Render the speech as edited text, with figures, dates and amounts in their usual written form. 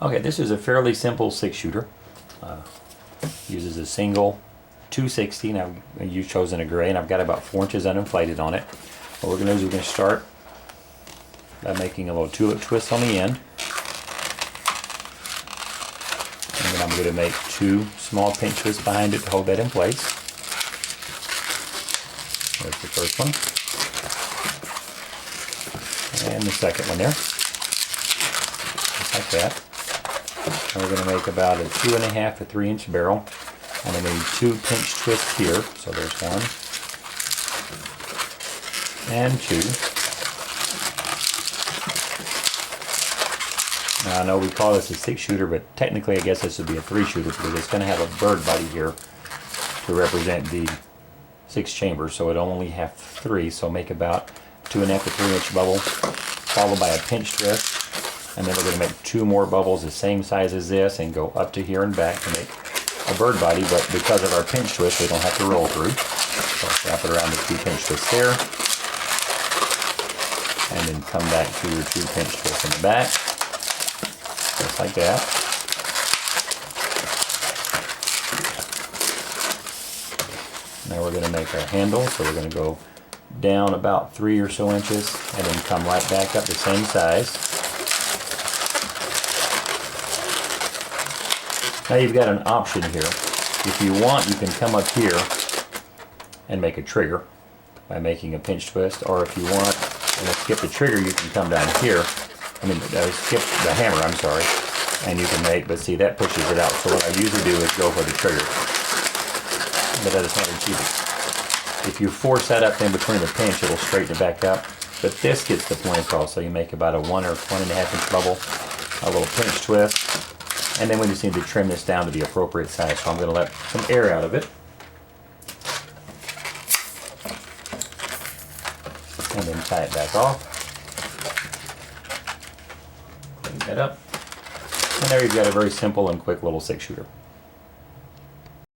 Okay, this is a fairly simple 6-shooter. Uses a single 260. Now you've chosen a gray, and I've got about 4 inches uninflated on it. What we're going to do is we're going to start by making a little tulip twist on the end. And then I'm going to make 2 small pinch twists behind it to hold that in place. There's the first one. And the second one there. Just like that. And we're going to make about a 2.5 to 3 inch barrel. I'm going to need 2 pinch twists here. So there's 1 and 2. Now I know we call this a 6-shooter, but technically I guess this would be a 3-shooter because it's going to have a bird body here to represent the 6 chambers. So it'll only have 3. So make about 2.5 to 3 inch bubble, followed by a pinch twist. And then we're going to make 2 more bubbles the same size as this and go up to here and back to make a bird body, but because of our pinch twist, they don't have to roll through. So wrap it around the 2 pinch twists there. And then come back to your 2 pinch twists in the back. Just like that. Now we're going to make our handle, so we're going to go down about 3 or so inches and then come right back up the same size. Now you've got an option here. If you want, you can come up here and make a trigger by making a pinch twist, or if you want and skip the trigger, you can come down here. Skip the hammer, I'm sorry, and you can make, but see, that pushes it out. So what I usually do is go for the trigger, but that is not achievable. If you force that up in between the pinch, it'll straighten it back up, but this gets the point across. So you make about a 1 or 1.5 inch bubble, a little pinch twist, and then we just need to trim this down to the appropriate size. So I'm going to let some air out of it. And then tie it back off. Clean that up. And there you've got a very simple and quick little 6-shooter.